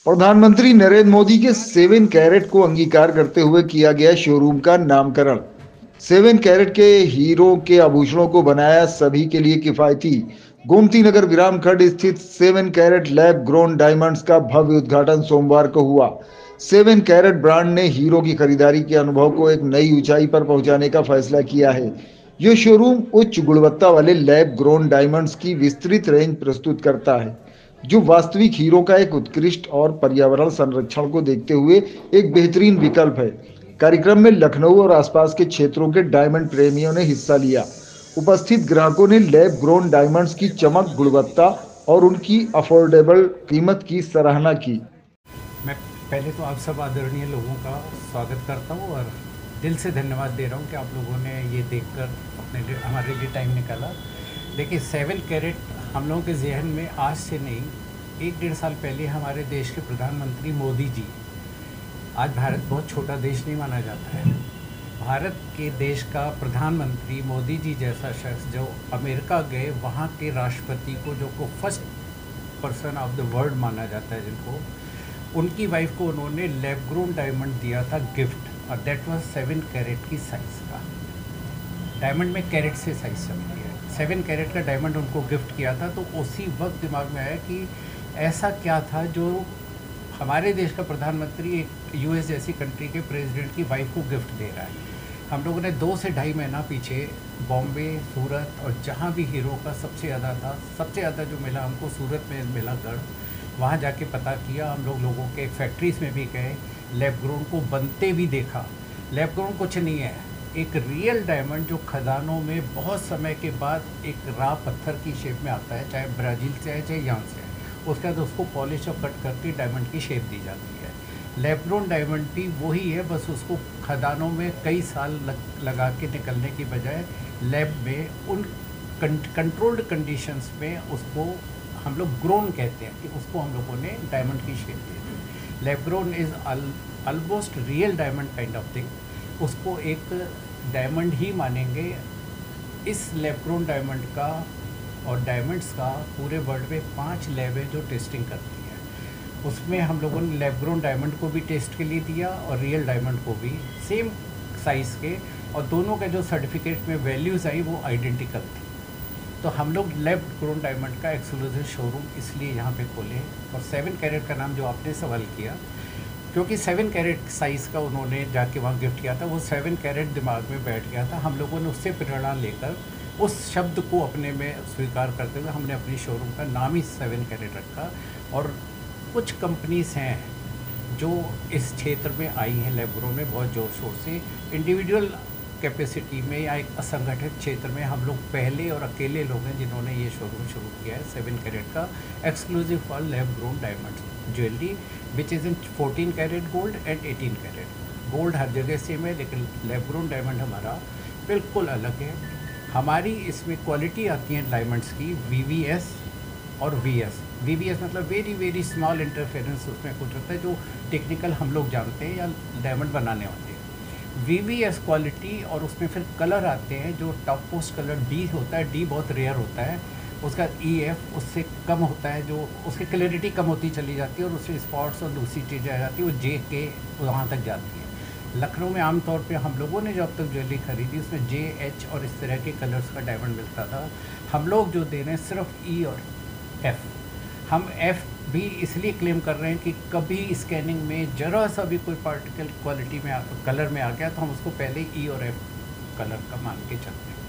प्रधानमंत्री नरेंद्र मोदी के 7 कैरेट को अंगीकार करते हुए किया गया शोरूम का नामकरण। 7 कैरेट के हीरो के आभूषणों को बनाया सभी के लिए किफायती। गोमती नगर विराम खंड स्थित 7 कैरेट लैब ग्रोन डायमंड्स का भव्य उद्घाटन सोमवार को हुआ। 7 कैरेट ब्रांड ने हीरो की खरीदारी के अनुभव को एक नई ऊंचाई पर पहुंचाने का फैसला किया है। यह शोरूम उच्च गुणवत्ता वाले लैब ग्रोन डायमंड्स की विस्तृत रेंज प्रस्तुत करता है, जो वास्तविक हीरो का एक उत्कृष्ट और पर्यावरण संरक्षण को देखते हुए एक बेहतरीन विकल्प है। कार्यक्रम में लखनऊ और आसपास के क्षेत्रों के डायमंड प्रेमियों ने हिस्सा लिया। उपस्थित ग्राहकों ने लैब ग्रोन डायमंड्स की चमक, गुणवत्ता और उनकी अफोर्डेबल कीमत की सराहना की। मैं पहले तो आप सब आदरणीय लोगों का स्वागत करता हूँ और दिल से धन्यवाद दे रहा हूँ कि आप लोगों ने ये देखकर अपने लिए हमारे लिए टाइम निकाला। देखिए 7 कैरेट हम लोगों के जहन में आज से नहीं, 1-1.5 साल पहले हमारे देश के प्रधानमंत्री मोदी जी, आज भारत बहुत छोटा देश नहीं माना जाता है, भारत के देश का प्रधानमंत्री मोदी जी जैसा शख्स जो अमेरिका गए, वहाँ के राष्ट्रपति को first person of the world माना जाता है, जिनको उनकी वाइफ को उन्होंने लैब ग्रोन डायमंड दिया था गिफ्ट, और दैट वाज 7 कैरेट की साइज़ का। डायमंड में कैरेट से साइज़ चलती है। 7 कैरेट का डायमंड उनको गिफ्ट किया था, तो उसी वक्त दिमाग में आया कि ऐसा क्या था जो हमारे देश का प्रधानमंत्री एक यूएस जैसी कंट्री के प्रेसिडेंट की वाइफ को गिफ्ट दे रहा है। हम लोगों ने 2 से ढाई महीना पीछे बॉम्बे, सूरत और जहाँ भी हीरो का सबसे ज़्यादा था, सबसे ज़्यादा जो मिला हमको सूरत में मिला गढ़, वहाँ जाके पता किया। हम लोगों के फैक्ट्रीज़ में भी गए, लैब ग्रोन को बनते भी देखा। लैब ग्रोन कुछ नहीं है, एक रियल डायमंड जो खदानों में बहुत समय के बाद एक रा पत्थर की शेप में आता है, चाहे ब्राज़ील से है चाहे यहाँ से है, उसके बाद उसको पॉलिश और कट करके डायमंड की शेप दी जाती है। लैब ग्रोन डायमंड भी वही है, बस उसको खदानों में कई साल लगा के निकलने की बजाय लैब में उन कंट्रोल्ड कंडीशंस में उसको हम लोग ग्रोन कहते हैं कि उसको हम लोगों ने डायमंड की shape they the. Lab grown is almost real diamond kind of thing, उसको एक डायमंड ही मानेंगे। इस लैब ग्रोन डायमंड का और डायमंड्स का पूरे वर्ल्ड में 5 लैब है जो टेस्टिंग करती है। उसमें हम लोगों ने लैब ग्रोन डायमंड को भी टेस्ट के लिए दिया और रियल डायमंड को भी, सेम साइज़ के, और दोनों के जो सर्टिफिकेट में वैल्यूज़ आई वो आइडेंटिकल थी। तो हम लोग लैब ग्रोन डायमंड का एक्सक्लूसिव शोरूम इसलिए यहाँ पे खोले। और 7 कैरेट का नाम जो आपने सवाल किया, क्योंकि 7 कैरेट साइज़ का उन्होंने जाके वहाँ गिफ्ट किया था, वो 7 कैरेट दिमाग में बैठ गया था। हम लोगों ने उससे प्रेरणा लेकर उस शब्द को अपने में स्वीकार करते हुए हमने अपनी शोरूम का नाम ही 7 कैरेट रखा। और कुछ कंपनीज़ हैं जो इस क्षेत्र में आई हैं लैब ग्रोन में बहुत ज़ोर शोर से, इंडिविजुअल कैपेसिटी में या एक असंगठित क्षेत्र में हम लोग पहले और अकेले लोग हैं जिन्होंने ये शोरूम शुरू किया है 7 कैरेट का, exclusive for lab grown diamond jewellery, which is in 14 carat gold and 18 carat gold. हर जगह सेम है, लेकिन लैब ग्रोन डायमंड हमारा बिल्कुल अलग है। हमारी इसमें क्वालिटी आती है डायमंड्स की VVS और VS। VVS मतलब वेरी वेरी स्मॉल इंटरफेरेंस, उसमें कुछ होता है जो टेक्निकल हम लोग जानते हैं या डायमंड बनाने होते हैं। VVS क्वालिटी, और उसमें फिर कलर आते हैं जो टॉप पोस्ट कलर D होता है, D बहुत रेयर होता है, उसका EF उससे कम होता है, जो उसकी क्लैरिटी कम होती चली जाती है और उससे स्पॉट्स और दूसरी चीज़ें आ जाती है, वो JK वहाँ तक जाती है। लखनऊ में आमतौर पे हम लोगों ने जो अब तक ज्वेलरी खरीदी उसमें JH और इस तरह के कलर्स का डायमंड मिलता था। हम लोग जो दे रहे हैं सिर्फ E और F। हम F भी इसलिए क्लेम कर रहे हैं कि कभी स्कैनिंग में ज़रा सा भी कोई पार्टिकल क्वालिटी में कलर में आ गया तो हम उसको पहले E और F कलर का मान के चलते हैं।